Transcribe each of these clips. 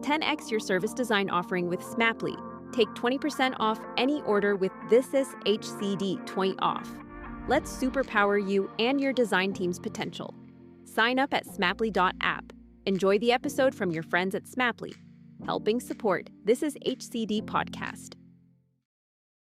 10x your service design offering with Smaply. Take 20% off any order with This Is HCD 20 off. Let's superpower you and your design team's potential. Sign up at smaply.app. Enjoy the episode from your friends at Smaply, helping support This Is HCD podcast.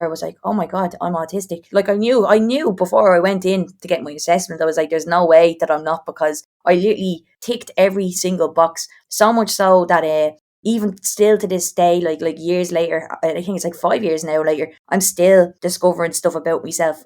I was like, oh my God, I'm autistic. Like I knew before I went in to get my assessment, I was like, there's no way that I'm not, because I literally ticked every single box. So much so that even still to this day, like years later, I think it's like 5 years now later, I'm still discovering stuff about myself.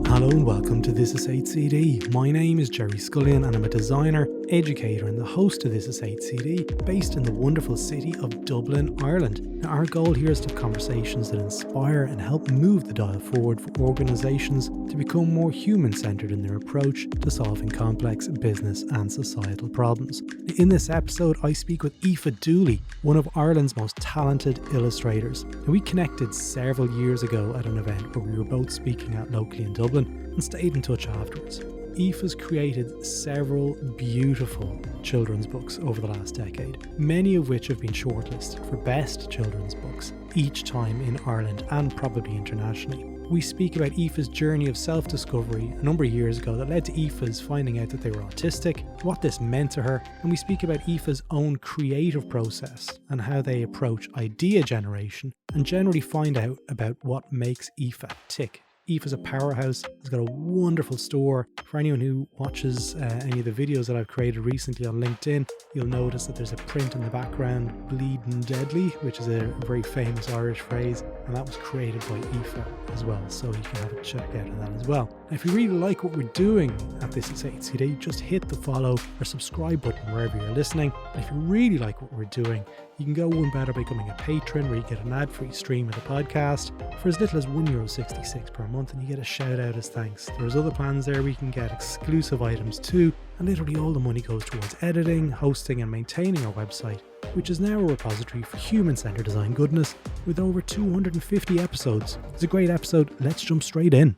Hello and welcome to This Is HCD. My name is Gerry Scullion and I'm a designer, educator and the host of This Is HCD, based in the wonderful city of Dublin, Ireland. Now, our goal here is to have conversations that inspire and help move the dial forward for organisations to become more human-centred in their approach to solving complex business and societal problems. In this episode, I speak with Aoife Dooley, one of Ireland's most talented illustrators. Now, we connected several years ago at an event where we were both speaking at locally in Dublin and stayed in touch afterwards. Aoife has created several beautiful children's books over the last decade, many of which have been shortlisted for best children's books each time in Ireland and probably internationally. We speak about Aoife's journey of self-discovery a number of years ago that led to Aoife's finding out that they were autistic, what this meant to her, and we speak about Aoife's own creative process and how they approach idea generation and generally find out about what makes Aoife tick. Aoife's a powerhouse, has got a wonderful store. For anyone who watches any of the videos that I've created recently on LinkedIn, you'll notice that there's a print in the background, Bleeding Deadly, which is a very famous Irish phrase, and that was created by Aoife as well, so you can have a check out of that as well. Now, if you really like what we're doing at This Is HCD, just hit the follow or subscribe button wherever you're listening. And if you really like what we're doing, you can go one better by becoming a patron, where you get an ad-free stream of the podcast for as little as €1.66 per month, and you get a shout out as thanks. There's other plans there where you can get exclusive items too, and literally all the money goes towards editing, hosting and maintaining our website, which is now a repository for human-centered design goodness with over 250 episodes. It's a great episode. Let's jump straight in.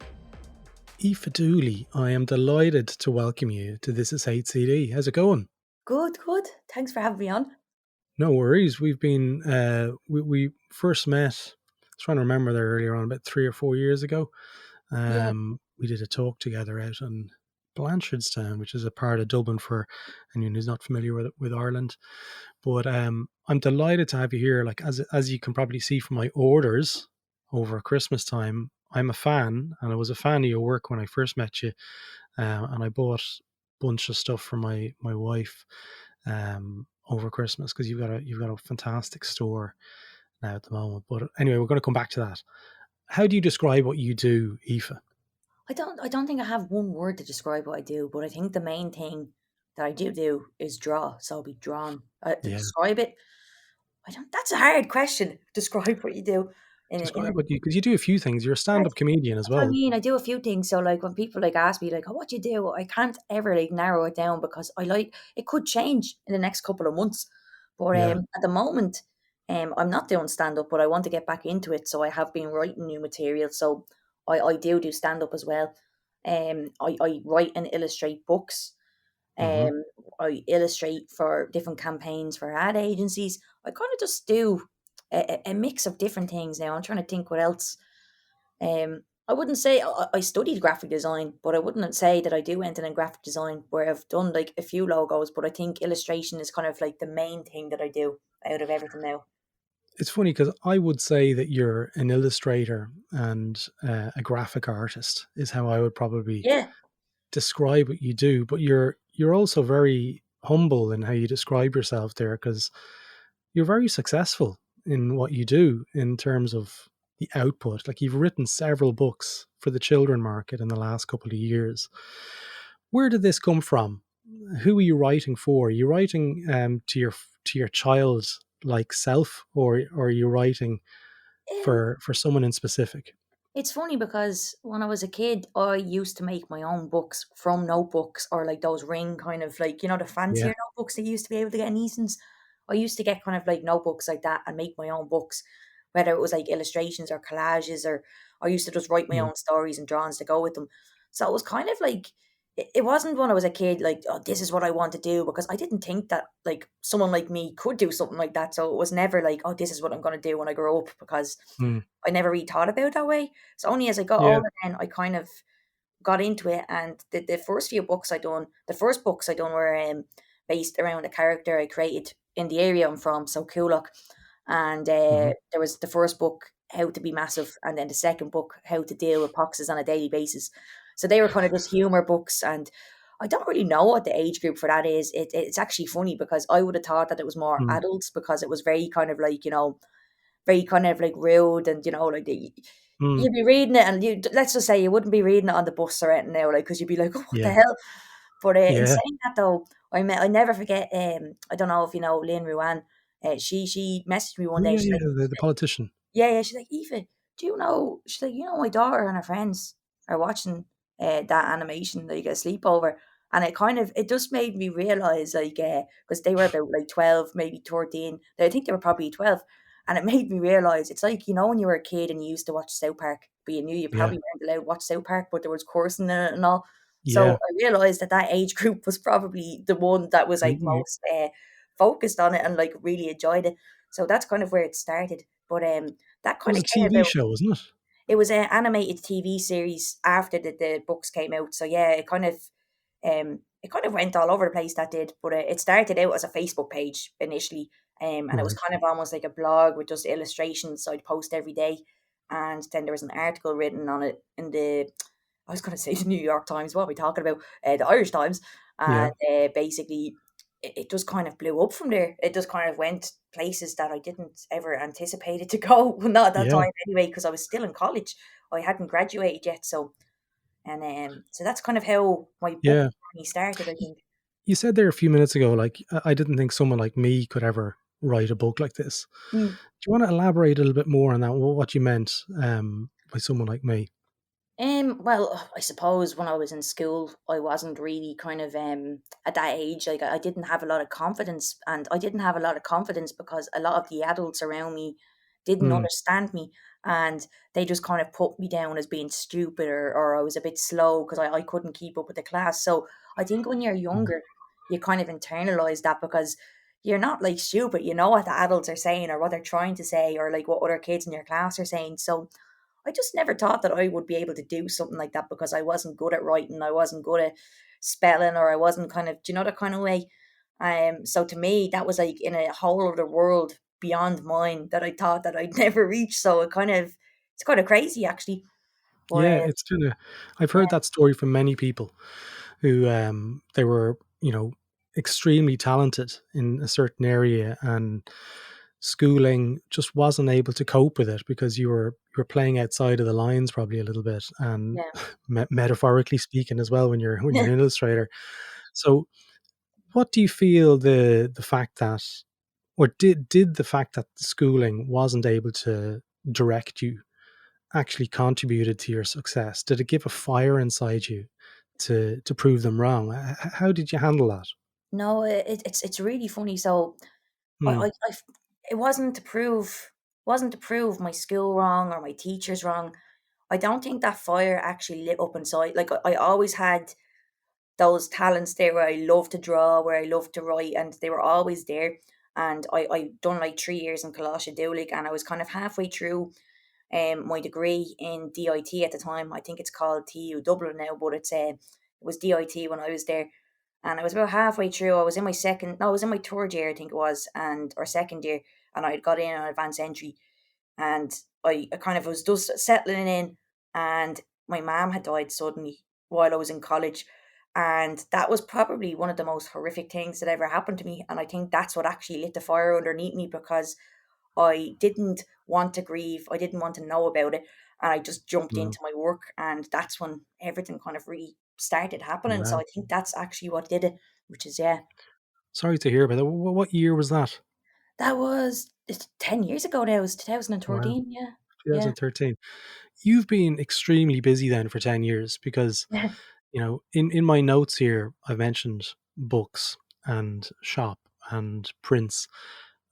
Aoife Dooley, I am delighted to welcome you to This Is HCD. How's it going? Good. Thanks for having me on. No worries. We've been, we first met, I was trying to remember there earlier on, about 3 or 4 years ago. We did a talk together out in Blanchardstown, which is a part of Dublin for anyone who's not familiar with Ireland. But I'm delighted to have you here. Like as you can probably see from my orders over Christmas time, I'm a fan, and I was a fan of your work when I first met you. And I bought a bunch of stuff for my wife over Christmas, because you've got a fantastic store now at the moment. But anyway, we're going to come back to that. How do you describe what you do, Aoife? I don't think I have one word to describe what I do, but I think the main thing that I do is draw. So I'll be drawn. To describe it, that's a hard question. Describe what you do. Describe what you, because you do a few things. You're a stand-up comedian as well. I mean, I do a few things. So like when people like ask me like, oh, what do you do? I can't ever like narrow it down, because it could change in the next couple of months. But at the moment, I'm not doing stand-up, but I want to get back into it. So I have been writing new material. So I do stand-up as well. I write and illustrate books. I illustrate for different campaigns for ad agencies. I kind of just do a mix of different things now. I'm trying to think what else. I wouldn't say I studied graphic design, but I wouldn't say that I do anything in graphic design, where I've done like a few logos, but I think illustration is kind of like the main thing that I do out of everything now. It's funny because I would say that you're an illustrator and a graphic artist is how I would probably describe what you do. But you're also very humble in how you describe yourself there, because you're very successful in what you do in terms of the output. Like, you've written several books for the children market in the last couple of years. Where did this come from? Who are you writing for? Are you writing to your child like self, or are you writing for someone in specific? It's funny because when I was a kid, I used to make my own books from notebooks, or like those ring kind of like, the fancier notebooks that you used to be able to get in Eason's. I used to get kind of like notebooks like that and make my own books, whether it was like illustrations or collages, or I used to just write my own stories and drawings to go with them. So it was kind of like it wasn't when I was a kid like, oh, this is what I want to do, because I didn't think that like someone like me could do something like that. So it was never like, oh, this is what I'm going to do when I grow up, because Mm. I never really thought about it that way. So only as I got Yeah. older, then I kind of got into it. And the first few books I done, the first books I done were based around a character I created in the area I'm from, so Coolock. And Hmm. there was the first book, How to Be Massive, and then the second book, How to Deal with Boxes on a Daily Basis. So they were kind of just humor books, and I don't really know what the age group for that is. It's actually funny, because I would have thought that it was more Mm. adults, because it was very kind of like, very kind of like rude, and like Mm. you'd be reading it, and you, let's just say, you wouldn't be reading it on the bus or anything now, like, because you'd be like, oh, what the Yeah. hell. But in Yeah. saying that though, I never forget. I don't know if you know Lynn Ruan. She messaged me one Oh day. yeah, She's yeah. like, The politician. yeah, yeah. She's like, Aoife, do you know? She's like, my daughter and her friends are watching that animation, like a sleepover. And it just made me realize, like, because they were about like 12, maybe 13. I think they were probably 12. And it made me realize, it's like, when you were a kid and you used to watch South Park, but you knew you Yeah. probably weren't allowed to watch South Park, but there was cursing in it and all. So Yeah. I realized that age group was probably the one that was like You- most focused on it and like really enjoyed it. So that's kind of where it started. But that It kind was of a came TV about. show, wasn't it? It was an animated TV series after the books came out. So yeah, it kind of went all over the place, that did. But it started out as a Facebook page initially, and it was Right. kind of almost like a blog with just illustrations. So I'd post every day, and then there was an article written on it in the, I was going to say the New York Times. What are we talking about? The Irish Times. Yeah. And basically, it just kind of blew up from there. It just kind of went places that I didn't ever anticipate it to go. Well, not at that Yeah. time anyway, because I was still in college. I hadn't graduated yet. So that's kind of how my book Yeah. journey started, I think. You said there a few minutes ago, like, I didn't think someone like me could ever write a book like this. Mm. Do you want to elaborate a little bit more on that? What you meant by someone like me? Well, I suppose when I was in school, I wasn't really kind of at that age. Like I didn't have a lot of confidence, and I didn't have a lot of confidence because a lot of the adults around me didn't Mm. understand me, and they just kind of put me down as being stupid, or I was a bit slow because I couldn't keep up with the class. So I think when you're Mm. younger, you kind of internalize that, because you're not like stupid. You know what the adults are saying, or what they're trying to say, or like what other kids in your class are saying. So I just never thought that I would be able to do something like that, because I wasn't good at writing, I wasn't good at spelling, or I wasn't kind of, do you know, that kind of way. So to me, that was like in a whole other world beyond mine that I thought that I'd never reach. So it's kind of crazy actually. But Yeah, it's kind of. I've yeah, heard that story from many people who they were, extremely talented in a certain area, and schooling just wasn't able to cope with it because you were playing outside of the lines probably a little bit, and yeah, metaphorically speaking as well, when you're an illustrator. So what do you feel the fact that, or did the fact that schooling wasn't able to direct you actually contributed to your success? Did it give a fire inside you to prove them wrong? How did you handle that? no, it's really funny. So Hmm. it wasn't to prove my school wrong or my teachers wrong. I don't think that fire actually lit up inside. Like I always had those talents there, where I love to draw, where I love to write, and they were always there. And I done like 3 years in Aoife Dooley, and I was kind of halfway through my degree in DIT at the time. I think it's called TU Dublin now, but it was DIT when I was there. And I was about halfway through. I was in my third year, I think it was, and or second year, and I had got in on advanced entry, and I kind of was just settling in, and my mum had died suddenly while I was in college. And that was probably one of the most horrific things that ever happened to me. And I think that's what actually lit the fire underneath me, because I didn't want to grieve. I didn't want to know about it. And I just jumped Mm. into my work. And that's when everything kind of really started happening. So Wow. I think that's actually what did it, which is, yeah. Sorry to hear about that. What year was that? It's 10 years ago now. It was Wow, 2013. Yeah. Yeah. 2013. You've been extremely busy then for 10 years because, in my notes here, I mentioned books and shop and prints.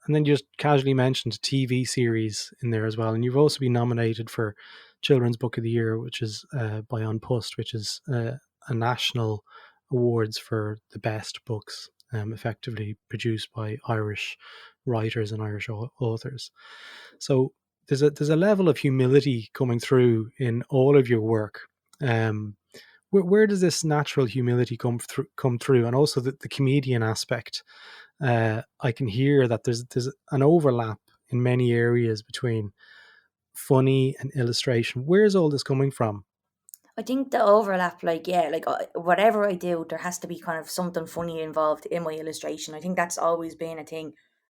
And then you just casually mentioned a TV series in there as well. And you've also been nominated for Children's Book of the Year, which is by On Post, which is a national awards for the best books, effectively produced by Irish writers and Irish authors. So there's a level of humility coming through in all of your work. Where does this natural humility come through, and also the comedian aspect? I can hear that there's an overlap in many areas between funny and illustration. Where's all this coming from? I think the overlap, like, yeah, like whatever I do, there has to be kind of something funny involved in my illustration. I think that's always been a thing.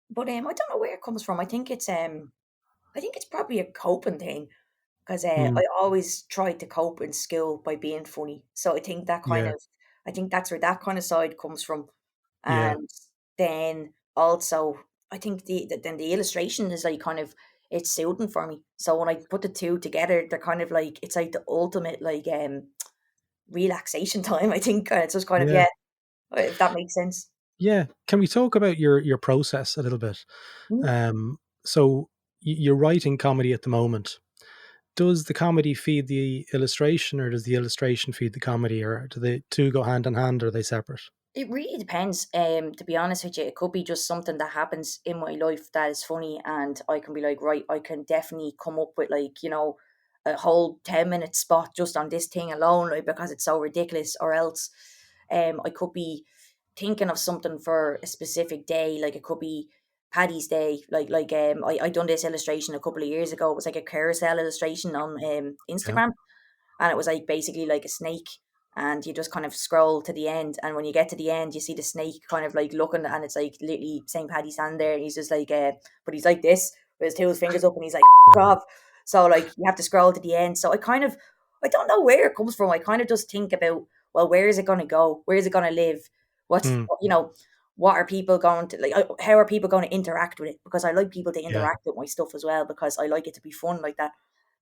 But I don't know where it comes from. I think it's probably a coping thing because Mm, I always tried to cope in school by being funny. So I think yeah, I think that's where that kind of side comes from. yeah, And then also, I think then the illustration is like kind of it's soothing for me. So when I put the two together, they're kind of like it's like the ultimate like relaxation time. I think it's just kind of yeah, yeah, if that makes sense. yeah. Can we talk about your process a little bit? Mm. So you're writing comedy at the moment. Does the comedy feed the illustration, or does the illustration feed the comedy, or do the two go hand in hand, or are they separate? It really depends. To be honest with you, it could be just something that happens in my life that is funny, and I can be like, right, I can definitely come up with like a whole 10-minute spot just on this thing alone, like because it's so ridiculous. Or else, I could be thinking of something for a specific day, like it could be Paddy's Day. I done this illustration a couple of years ago. It was like a carousel illustration on Yeah. Instagram, and it was like basically like a snake, and you just kind of scroll to the end, and when you get to the end you see the snake kind of like looking, and it's like literally St. Paddy's standing there, and he's just like but he's like this with his two fingers up, and he's like off. So like you have to scroll to the end. So I don't know where it comes from. I kind of just think about, well, where is it going to go, where is it going to live, what's Mm, what are people going to like, how are people going to interact with it, because I like people to yeah. interact with my stuff as well, because I like it to be fun like that,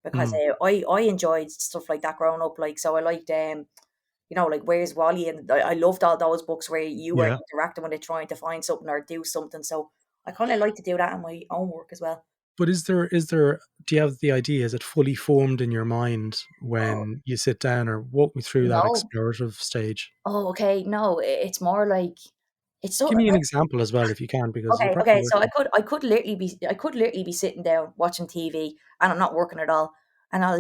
because Mm, I enjoyed stuff like that growing up. Like, so I liked like Where's Wally, and I loved all those books where you were yeah. interacting with it, trying to find something or do something. So I kind of like to do that in my own work as well. But do you have the idea? Is it fully formed in your mind Oh when you sit down, or walk me through that no. explorative stage? Oh, okay. No, it's more like it's so Give me an example as well, if you can, because you're okay, probably okay. So working. I could literally be sitting down watching TV, and I'm not working at all. And I'll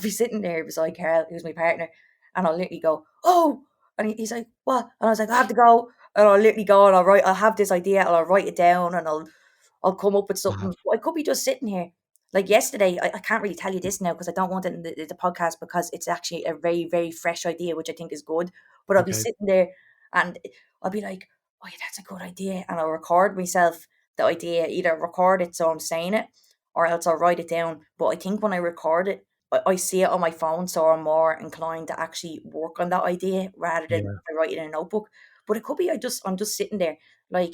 be sitting there beside Carl, who's my partner, and I'll literally go, "Oh," and he's like, "What?" And I was like, "I have to go." And I'll literally go, and I'll have this idea, and I'll write it down, and I'll come up with Wow. something. I could be just sitting here. Like yesterday, I can't really tell you this now because I don't want it in the podcast, because it's actually a very, very fresh idea, which I think is good. But I'll be Okay. sitting there, and I'll be like, oh, yeah, that's a good idea. And I'll record myself the idea, either record it so I'm saying it, or else I'll write it down. But I think when I record it, I see it on my phone, so I'm more inclined to actually work on that idea rather than Yeah. if I write it in a notebook. But it could be I'm just sitting there. Like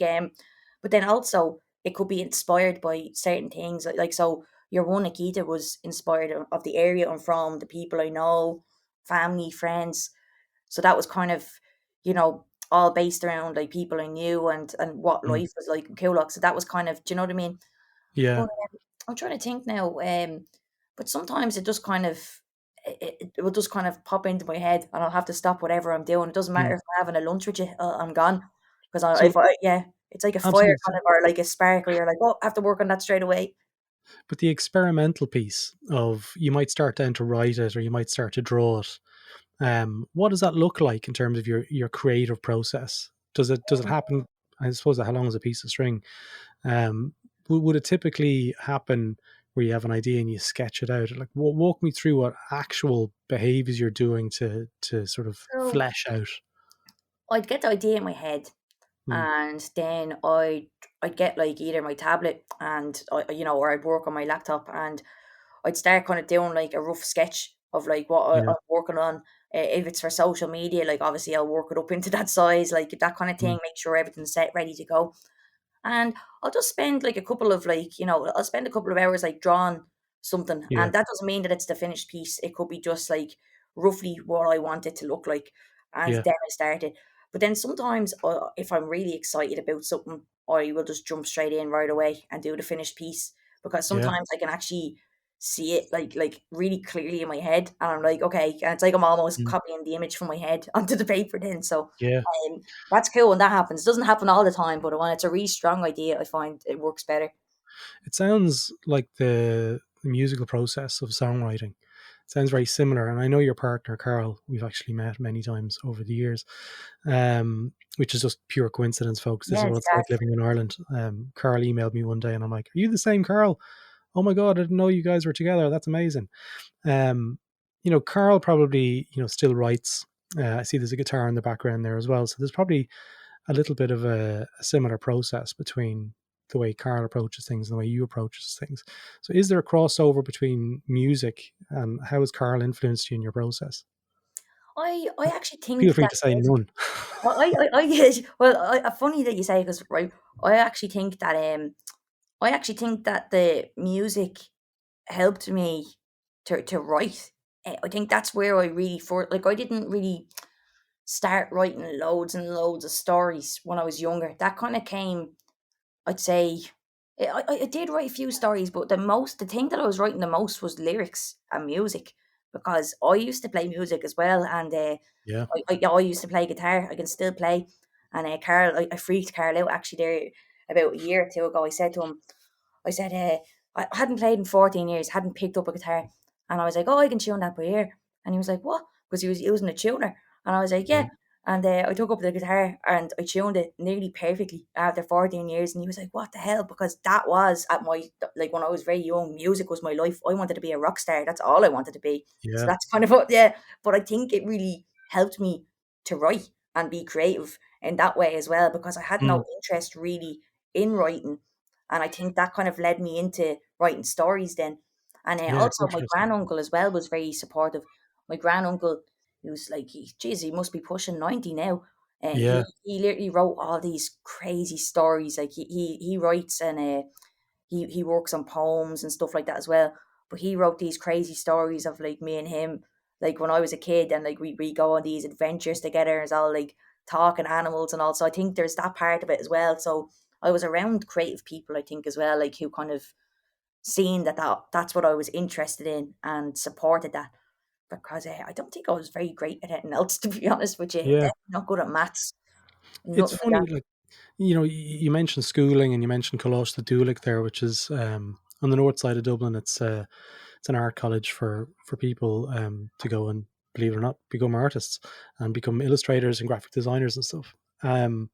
but then also it could be inspired by certain things. Like so your one Nikita was inspired of the area I'm from, the people I know, family, friends. So that was kind of, all based around like people I knew and what Mm, life was like in Coolock. So that was kind of, do you know what I mean? But yeah. I'm trying to think now. But sometimes it just kind of it will just kind of pop into my head, and I'll have to stop whatever I'm doing. It doesn't Mm. matter if I'm having a lunch with you, I'm gone, because So yeah, it's like a fire absolutely. kind of, or like a spark where you're like, oh, I have to work on that straight away. But the experimental piece of, you might start down to write it, or you might start to draw it. What does that look like in terms of your creative process? Does it happen? I suppose, how long is a piece of string? Um, would it typically happen where you have an idea and you sketch it out? Like, walk me through what actual behaviors you're doing to sort of So flesh out. I'd get the idea in my head, Mm, and then I'd get like either my tablet and or I'd work on my laptop, and I'd start kind of doing like a rough sketch of like what yeah. I'm working on. If it's for social media, like obviously I'll work it up into that size, like that kind of Mm, thing. Make sure everything's set, ready to go, and I'll just spend like a couple of like I'll spend a couple of hours like drawing something, yeah. and that doesn't mean that it's the finished piece. It could be just like roughly what I want it to look like, and Yeah. then I start it. But then sometimes, if I'm really excited about something, I will just jump straight in right away and do the finished piece, because Yeah. sometimes I can actually see it like really clearly in my head, and I'm like, okay, and it's like I'm almost copying the image from my head onto the paper then. So Yeah. that's cool when that happens. It doesn't happen all the time, but when it's a really strong idea, I find it works better. It sounds like the musical process of songwriting. It sounds very similar. And I know your partner, Carl, we've actually met many times over the years, which is just pure coincidence, folks. This is Yeah, what it's like exactly. living in Ireland. Carl emailed me one day and I'm like, are you the same Carl? Oh my God, I didn't know you guys were together. That's amazing. Um, Carl probably, still writes. I see there's a guitar in the background there as well. So there's probably a little bit of a similar process between the way Carl approaches things and the way you approaches things. So is there a crossover between music and how has Carl influenced you in your process? I actually Feel think free that to say none. yes. Well, funny that you say, because right, I actually think that the music helped me to write. I think that's where I really for like I didn't really start writing loads and loads of stories when I was younger. That kind of came, I'd say. I did write a few stories, but the thing that I was writing the most was lyrics and music, because I used to play music as well, and Yeah. I used to play guitar. I can still play, and Carl, I freaked Carl out actually there about a year or two ago. I said to him, I said, I hadn't played in 14 years, hadn't picked up a guitar. And I was like, oh, I can tune that by ear. And he was like, what? Because he was using a tuner. And I was like, Yeah. yeah. And I took up the guitar and I tuned it nearly perfectly after 14 years. And he was like, what the hell? Because that was at my, like when I was very young, music was my life. I wanted to be a rock star. That's all I wanted to be. So Yeah. that's kind of what, yeah. But I think it really helped me to write and be creative in that way as well, because I had Mm. no interest really in writing, and I think that kind of led me into writing stories then. And Yeah. also, my Interesting. granduncle as well was very supportive. My granduncle, he was like, geez, he must be pushing 90 now. Yeah. He literally wrote all these crazy stories. Like he writes, and he works on poems and stuff like that as well. But he wrote these crazy stories of like me and him, like when I was a kid, and like we go on these adventures together as all like talking animals and all. So I think there's that part of it as well. So I was around creative people, I think, as well, like who kind of seen that's what I was interested in and supported that, because I don't think I was very great at anything else, to be honest with you. Yeah. Definitely not good at maths, It's nothing like funny, that. like, you mentioned schooling and you mentioned Coláiste Dúlaig there, which is on the north side of Dublin. It's an art college for people to go and, believe it or not, become artists and become illustrators and graphic designers and stuff. Um,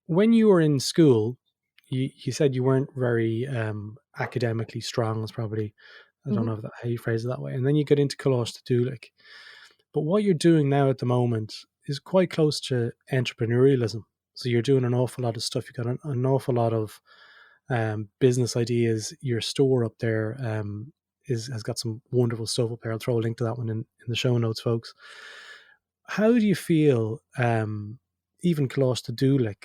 when you were in school, you said you weren't very academically strong. Is probably, I don't Hmm. know if how you phrase it that way. And then you get into Coláiste Dúlaig. But what you're doing now at the moment is quite close to entrepreneurialism. So you're doing an awful lot of stuff. You've got an awful lot of business ideas. Your store up there has got some wonderful stuff up there. I'll throw a link to that one in the show notes, folks. How do you feel even Coláiste Dúlaig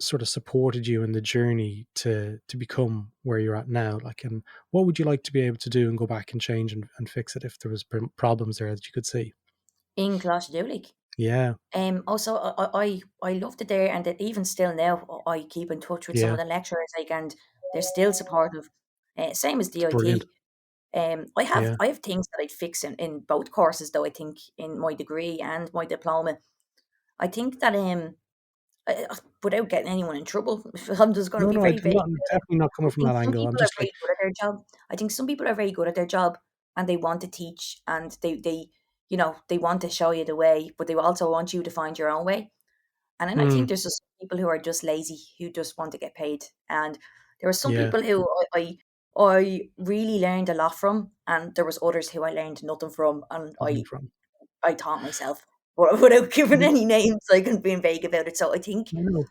sort of supported you in the journey to become where you're at now? Like, and what would you like to be able to do and go back and change and fix it if there was problems there that you could see? In Clontarf. Yeah. Also, I loved it there, and even still now, I keep in touch with some Yeah. of the lecturers, like, and they're still supportive. Same as It's brilliant. DIT. I have Yeah. I have things that I'd fix in both courses, though. I think in my degree and my diploma, I think that without getting anyone in trouble, I'm just going to No, be no, very vague. definitely not I coming from think that some angle. I'm people are just like, very good at their job. I think some people are very good at their job, and they want to teach, and they they want to show you the way, but they also want you to find your own way. And then I mm, think there's just people who are just lazy, who just want to get paid. And there were some yeah, people who I really learned a lot from, and there was others who I learned nothing from, and nothing from. I taught myself, but without giving Yeah, any names, like, and being vague about it. So I know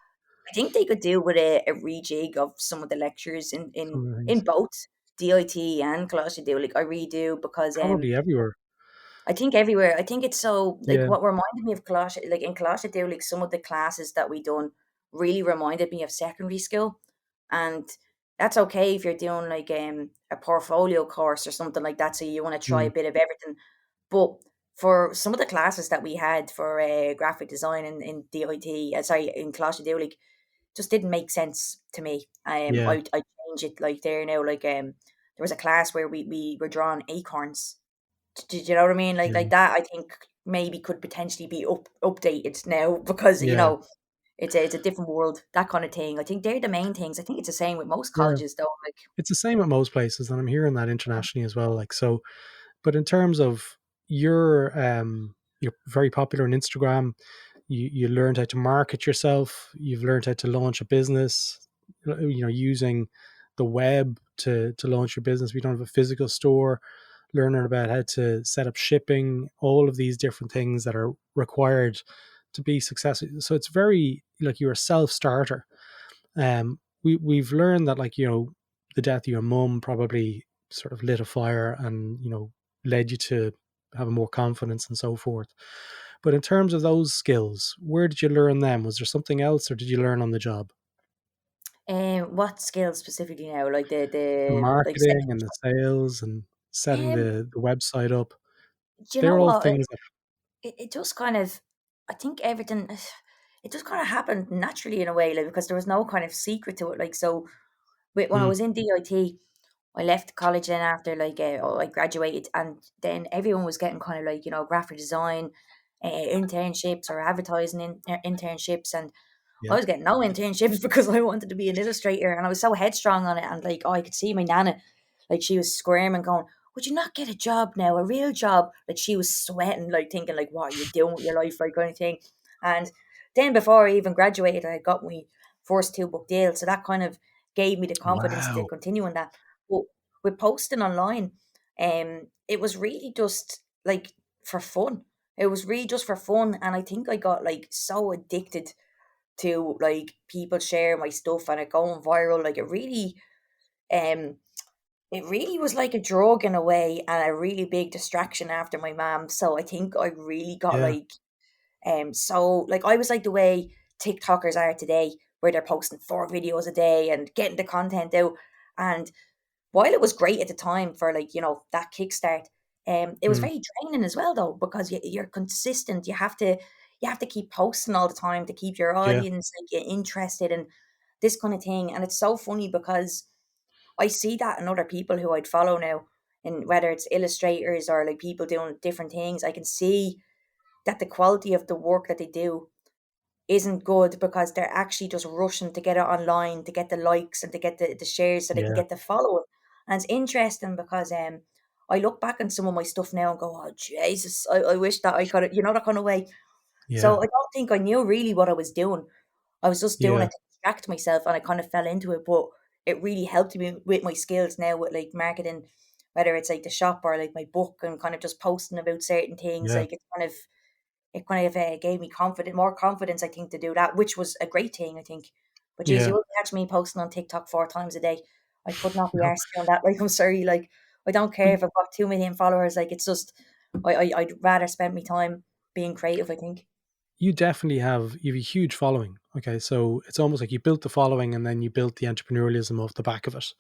I think they could do with a rejig of some of the lectures some of the in things. both DIT and Colossal do. Like, I really do, because Probably everywhere. I think everywhere. I think it's so, like, Yeah. what reminded me of Colossal, like in Colossal do, like some of the classes that we done really reminded me of secondary school. And that's okay if you're doing like a portfolio course or something like that. So you want to try Mm, a bit of everything. But for some of the classes that we had for graphic design in DIT, sorry, in Colossal do, like, just didn't make sense to me. yeah. I change it like there now, like there was a class where we were drawing acorns. Did you know what I mean? Like Yeah. that, I think maybe could potentially be updated now because Yeah. it's a different world, that kind of thing. I think they're the main things. I think it's the same with most Yeah. colleges though. Like, It's the same at most places, and I'm hearing that internationally as well. Like so, but in terms of you're very popular on Instagram. You learned how to market yourself. You've learned how to launch a business. Using the web to launch your business. We don't have a physical store. Learning about how to set up shipping. All of these different things that are required to be successful. So it's very like you're a self starter. We've learned that the death of your mum probably sort of lit a fire and led you to have more confidence and so forth. But in terms of those skills, where did you learn them? Was there something else, or did you learn on the job? what skills specifically now? Like The the like marketing setting. and the sales and setting Um, the website up. do you know They're all what? things that It just kind of, I think everything, it just kind of happened naturally in a way, like because there was no kind of secret to it. Like so, when I mm, was in DIT, I left college then after I graduated, and then everyone was getting kind of like graphic design internships or advertising internships, and I yeah, was getting no internships because I wanted to be an illustrator, and I was so headstrong on it, and I could see my nana, like she was squirming, going, "Would you not get a job now, a real job?" Like she was sweating, like thinking, like, "What are you doing with your life?" Like kind of thing. And then before I even graduated, I got my first 2 book deal, so that kind of gave me the confidence to wow, continue in that. But with posting online, it was really just like for fun. It was really just for fun, and I think I got like so addicted to like people share my stuff and it going viral. Like um it really was like a drug in a way and a really big distraction after my mom. So I think I really got yeah, so like I was like the way TikTokers are today, where they're posting 4 videos a day and getting the content out. And while it was great at the time for that kickstart, it was mm, very draining as well though, because you're consistent. You have to keep posting all the time to keep your yeah, audience interested in this kind of thing. And it's so funny because I see that in other people who I'd follow now, and whether it's illustrators or like people doing different things, I can see that the quality of the work that they do isn't good because they're actually just rushing to get it online, to get the likes and to get the shares so they can yeah, get the following. And it's interesting because I look back on some of my stuff now and go, "Oh Jesus, I wish that I could," that kind of way. yeah, So I don't think I knew really what I was doing. I was just doing yeah, it to distract myself, and I kind of fell into it. But it really helped me with my skills now with like marketing, whether it's like the shop or like my book, and kind of just posting about certain things. yeah, Like it kind of gave me more confidence, I think, to do that, which was a great thing, I think. But geez, you yeah. wouldn't catch me posting on TikTok 4 times a day. I could not be No, arsed doing that. Like, I'm sorry, like, I don't care but if I've got 2 million followers. Like, it's just, I'd rather spend my time being creative, I think. you have a huge following. Okay, so it's almost like you built the following and then you built the entrepreneurialism off the back of it.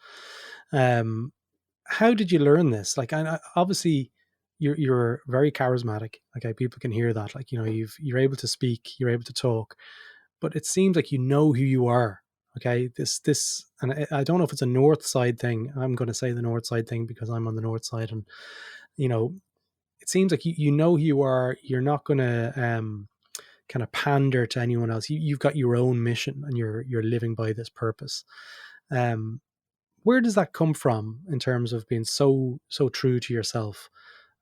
Um, how did you learn this? Like, obviously, you're very charismatic. Okay, people can hear that. Like, you're able to speak, you're able to talk, but it seems like you know who you are. Okay, and I don't know if it's a north side thing. I'm going to say the north side thing because I'm on the north side, and you know, it seems like you know who you are. You're not going to kind of pander to anyone else. You've got your own mission, and you're living by this purpose. Um, where does that come from in terms of being so true to yourself?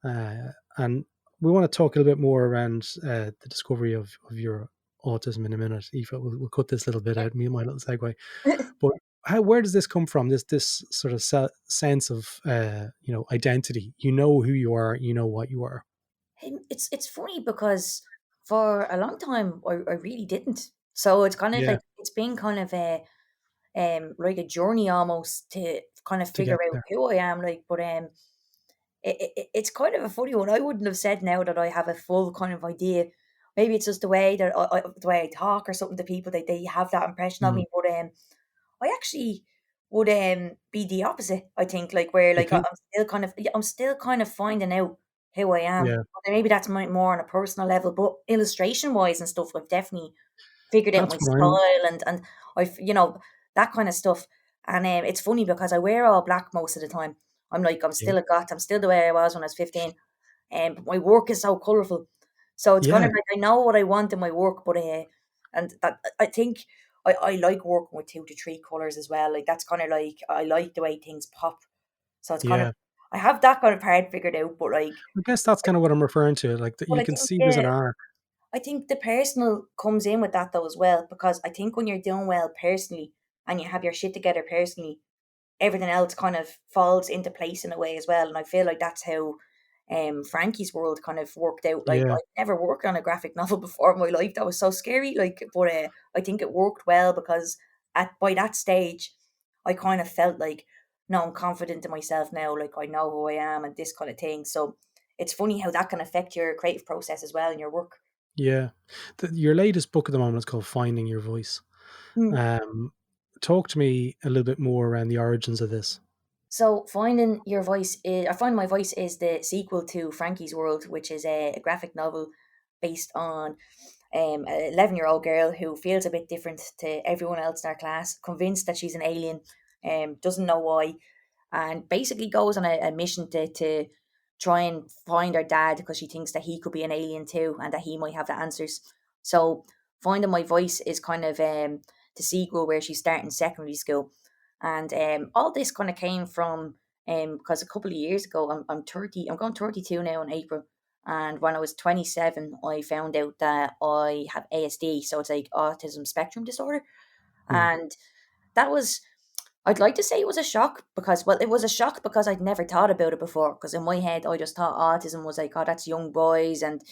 And we want to talk a little bit more around the discovery of your autism in a minute. Aoife, we'll cut this little bit out, me and my little segue. But where does this come from? This sort of sense of identity. You know who you are. You know what you are. It's funny because for a long time, I really didn't. So it's kind of Yeah, like, it's been kind of like a journey almost to kind of to figure get out there. who I am. Like, but it's kind of a funny one. I wouldn't have said now that I have a full kind of idea. Maybe it's just the way that the way I talk or something to people, they have that impression of Mm. me. But I actually would be the opposite. I think, like, where You like think? I'm still kind of finding out who I am. Yeah, But maybe that's more on a personal level. But illustration wise and stuff, I've definitely figured out that's my what I'm. style and I've that kind of stuff. And it's funny because I wear all black most of the time. I'm like, I'm Yeah. still a goth. I'm still the way I was when I was 15. But my work is so colourful. So it's kind Yeah. of like I know what I want in my work, but and that I think I like working with 2 to 3 colours as well. Like that's kind of like I like the way things pop. So it's kind of Yeah. I have that kind of part figured out, but like I guess that's kind of what I'm referring to. Like that but you I can think see there's an arc. I think the personal comes in with that though as well, because I think when you're doing well personally and you have your shit together personally, everything else kind of falls into place in a way as well. And I feel like that's how Frankie's World kind of worked out. Like Yeah. I've never worked on a graphic novel before in my life. That was so scary. Like, but I think it worked well because at by that stage, I kind of felt like, no, I'm confident in myself now. Like I know who I am and this kind of thing. So it's funny how that can affect your creative process as well in your work. Yeah. Your latest book at the moment is called Finding Your Voice. Hmm. Um, Talk to me a little bit more around the origins of this. So finding your voice is, or finding my voice is the sequel to Frankie's World, which is a graphic novel based on an 11-year-old girl who feels a bit different to everyone else in our class, convinced that she's an alien, doesn't know why, and basically goes on a mission to try and find her dad because she thinks that he could be an alien too and that he might have the answers. So finding my voice is kind of the sequel where she's starting secondary school, and all this kind of came from because a couple of years ago I'm 30, I'm going 32 now in April. And when I was 27, I found out that I have ASD, so it's like autism spectrum disorder. Hmm. And that was, I'd like to say it was a shock because, well, it was a shock because I'd never thought about it before. Because in my head, I just thought autism was like, oh, that's young boys and,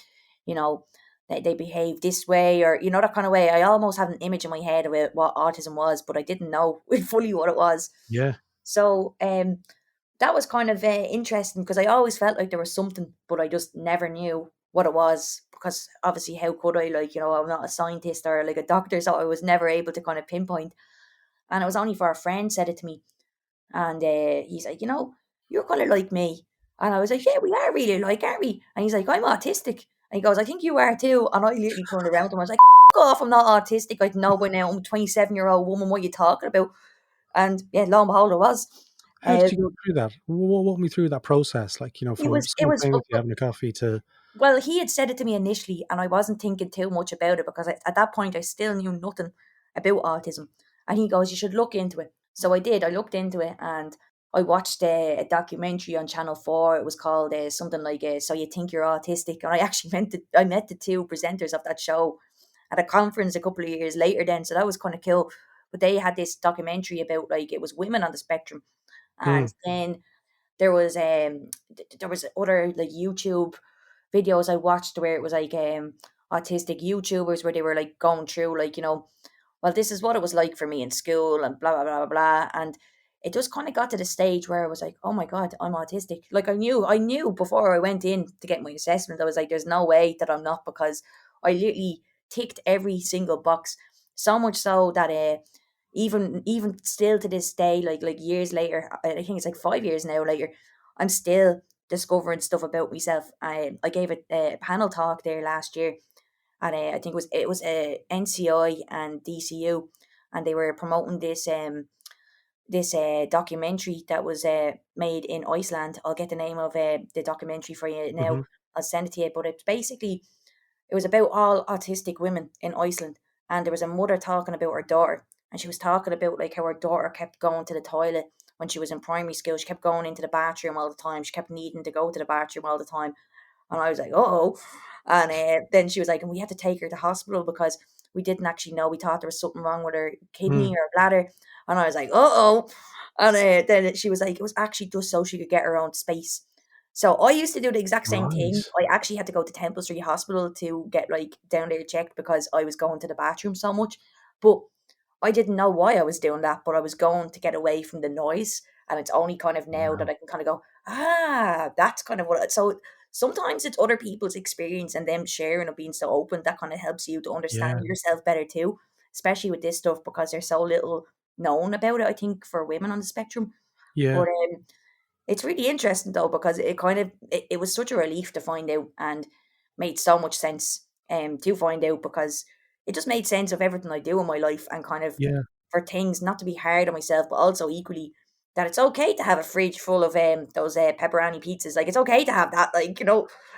you know, they behave this way or, that kind of way. I almost had an image in my head of what autism was, but I didn't know fully what it was. Yeah. So, that was kind of interesting because I always felt like there was something, but I just never knew what it was because obviously, how could I? Like, I'm not a scientist or like a doctor, so I was never able to kind of pinpoint. And it was only for a friend said it to me, and he's like, you're kind of like me. And I was like, yeah, we are really like, aren't we? And he's like, I'm autistic. And he goes, I think you are too. And I literally turned around to him. I was like, F off, I'm not autistic. I know by now. I'm a 27-year-old woman. What are you talking about? And yeah, lo and behold, I was. How Uh, did you go through that? Walk me through that process, like, from it someone was playing with you, having a coffee to, well, he had said it to me initially, and I wasn't thinking too much about it because at that point I still knew nothing about autism. And he goes, "You should look into it." So I did. I looked into it, and I watched a documentary on Channel 4. It was called something like "So You Think You're Autistic," and I actually I met the 2 presenters of that show at a conference a couple of years later. Then, so that was kind of cool. But they had this documentary about like it was women on the spectrum, hmm, and then there was there was other like YouTube videos I watched where it was like autistic YouTubers where they were like going through like, well, this is what it was like for me in school and blah blah blah blah blah. And it just kind of got to the stage where I was like, oh my God, I'm autistic. Like I knew before I went in to get my assessment, I was like, there's no way that I'm not, because I literally ticked every single box. So much so that even still to this day, like years later, I think it's like 5 years now later, I'm still discovering stuff about myself. I gave a panel talk there last year, and I think it was NCI and DCU, and they were promoting this documentary that was made in Iceland. I'll get the name of the documentary for you now. hmm, I'll send it to you. But it was about all autistic women in Iceland, and there was a mother talking about her daughter, and she was talking about like how her daughter kept going to the toilet when she was in primary school. She kept going into the bathroom all the time. She kept needing to go to the bathroom all the time, and I was like, oh. And then she was like, and we had to take her to hospital because we didn't actually know. We thought there was something wrong with her hmm. kidney or bladder. And I was like, oh. And then she was like, it was actually just so she could get her own space. So I used to do the exact same thing. Right. I actually had to go to Temple Street Hospital to get like down there checked because I was going to the bathroom so much. But I didn't know why I was doing that, but I was going to get away from the noise. And it's only kind of now that Wow. I can kind of go, that's kind of so sometimes it's other people's experience and them sharing or being so open that kind of helps you to Yeah. understand yourself better too, especially with this stuff because there's so little known about it, I think, for women on the spectrum. Yeah. But it's really interesting though because it was such a relief to find out and made so much sense to find out because it just made sense of everything I do in my life and kind of Yeah. for things, not to be hard on myself, but also equally that it's okay to have a fridge full of those pepperoni pizzas. Like, it's okay to have that, like,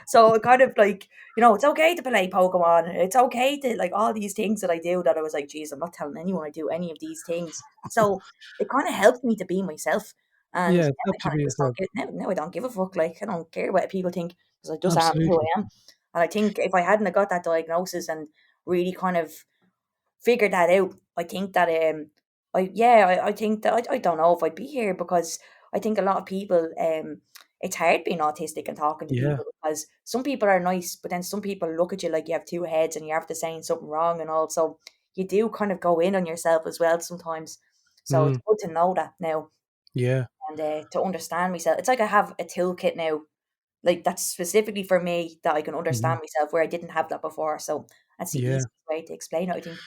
So it kind of like, it's okay to play Pokemon. It's okay to, like, all these things that I do that I was like, geez, I'm not telling anyone I do any of these things. So it kind of helped me to be myself. And Yeah, now it I helps you kind be of just don't yourself. give, now I don't give a fuck. Like, I don't care what people think, because I just am who Absolutely. I am. And I think if I hadn't have got that diagnosis and really kind of figured that out, I think that I think that I don't know if I'd be here, because I think a lot of people it's hard being autistic and talking to Yeah. people, because some people are nice, but then some people look at you like you have two heads and you're after saying something wrong, and also you do kind of go in on yourself as well sometimes. So it's Mm, good to know that now, yeah. and to understand myself. It's like I have a toolkit now, like that's specifically for me, that I can Hmm. understand myself, where I didn't have that before. So that's the Yeah. easiest way to explain it, I think.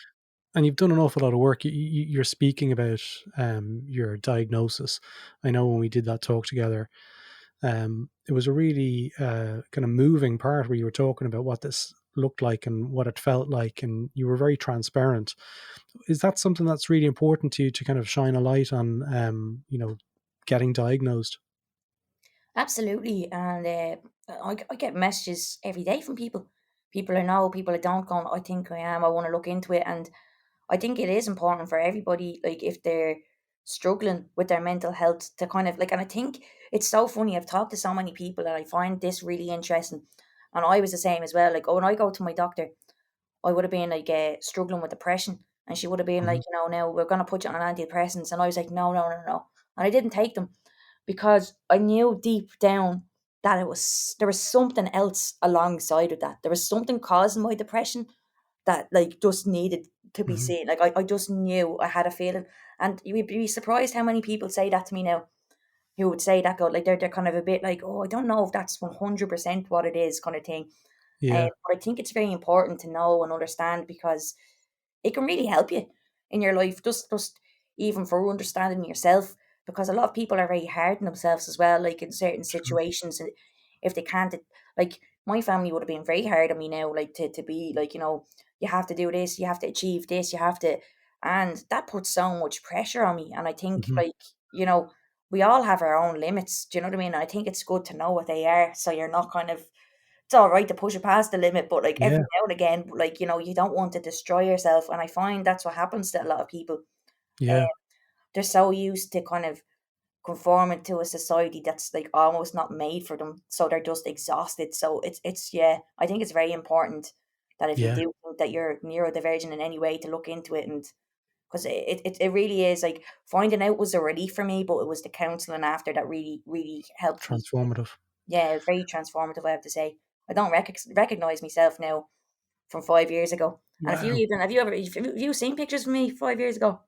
And you've done an awful lot of work. You're speaking about your diagnosis. I know when we did that talk together, it was a really kind of moving part where you were talking about what this looked like and what it felt like, and you were very transparent. Is that something that's really important to you, to kind of shine a light on, getting diagnosed? Absolutely, and I get messages every day from people. People I know, people I don't, going, I think I am, I want to look into it. And I think it is important for everybody, like if they're struggling with their mental health, to kind of like, and I think it's so funny, I've talked to so many people and I find this really interesting. And I was the same as well. Like, oh, when I go to my doctor, I would have been like struggling with depression, and she would have been like, Hmm. now we're gonna put you on antidepressants, and I was like, no, no, no, no, and I didn't take them, because I knew deep down that there was something else alongside of that. There was something causing my depression that like just needed to be Hmm. seen. Like I just knew, I had a feeling, and you'd be surprised how many people say that to me now. Who would say that, go like they're kind of a bit like, oh, I don't know if that's 100% what it is, kind of thing. Yeah. But I think it's very important to know and understand, because it can really help you in your life, just even for understanding yourself, because a lot of people are very hard on themselves as well, like in certain True. situations, if they can't, like my family would have been very hard on me now, like to be like, you have to do this, you have to achieve this, you have to, and that puts so much pressure on me. And I think, Hmm. like, you know we all have our own limits, do you know what I mean? I think it's good to know what they are, so you're not kind of, it's all right to push it past the limit, but like every Yeah. now and again, like, you don't want to destroy yourself. And I find that's what happens to a lot of people. Uh, Yeah. they're so used to kind of conforming to a society that's like almost not made for them, so they're just exhausted. So it's yeah, I think it's very important that if you Yeah. do think that you're neurodivergent in any way, to look into it. And because it really is, like, finding out was a relief for me, but it was the counselling after that really really helped me. Transformative. Yeah, it was very transformative, I have to say. I don't recognize myself now from 5 years ago. And if you Wow. even have you seen pictures of me 5 years ago?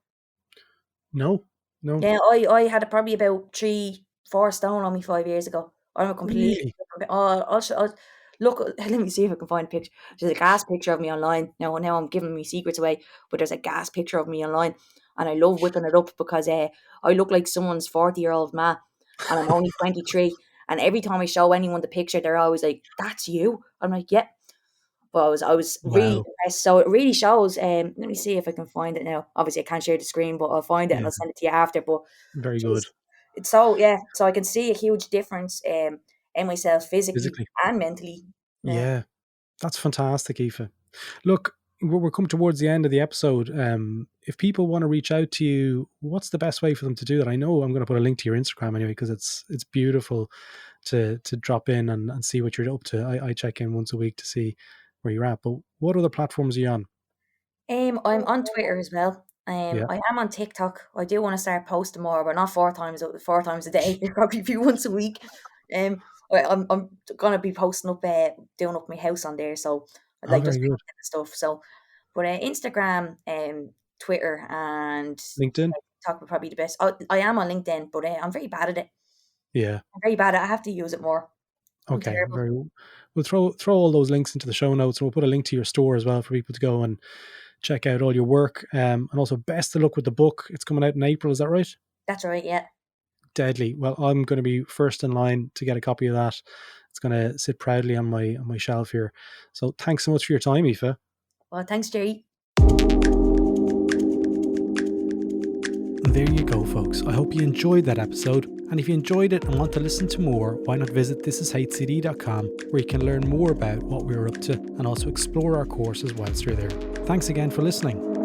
No. No. Yeah, I had probably about 3 4 stone on me 5 years ago. I'm a complete Really. different. Oh, I'll look. Let me see if I can find a picture. There's a gas picture of me online. Now I'm giving me secrets away, but there's a gas picture of me online, and I love whipping it up, because I look like someone's 40-year-old ma, and I'm only 23. And every time I show anyone the picture, they're always like, "That's you." I'm like, "Yeah." But I was really Wow. impressed. So it really shows. Let me see if I can find it now. Obviously, I can't share the screen, but I'll find it and Yeah. I'll send it to you after. But Very good. geez, it's so, yeah. So I can see a huge difference in myself, physically Physically. and mentally. Yeah. Yeah. That's fantastic, Aoife. Look, we're coming towards the end of the episode. If people want to reach out to you, what's the best way for them to do that? I know I'm going to put a link to your Instagram anyway, because it's beautiful to drop in and see what you're up to. I check in once a week to see where you're at. But what other platforms are you on? I'm on Twitter as well. Yeah. I am on TikTok. I do want to start posting more, but not 4 times a day. Probably be once a week. I'm gonna be posting up, doing up my house on there. So I'd Oh, like very just good. stuff. So, but Instagram, Twitter, and LinkedIn. TikTok are probably the best. I am on LinkedIn, but I'm very bad at it. Yeah. I'm very bad at it. I have to use it more. I'm Okay. terrible. Very. We'll throw all those links into the show notes, and we'll put a link to your store as well for people to go and check out all your work. And also, best of luck with the book. It's coming out in April. Is that right? That's right. Yeah. Deadly. Well, I'm going to be first in line to get a copy of that. It's going to sit proudly on my shelf here. So thanks so much for your time, Aoife. Well, thanks, Gerry. there you go, folks. I hope you enjoyed that episode. And if you enjoyed it and want to listen to more, why not visit thisishcd.com, where you can learn more about what we're up to and also explore our courses whilst you're there. Thanks again for listening.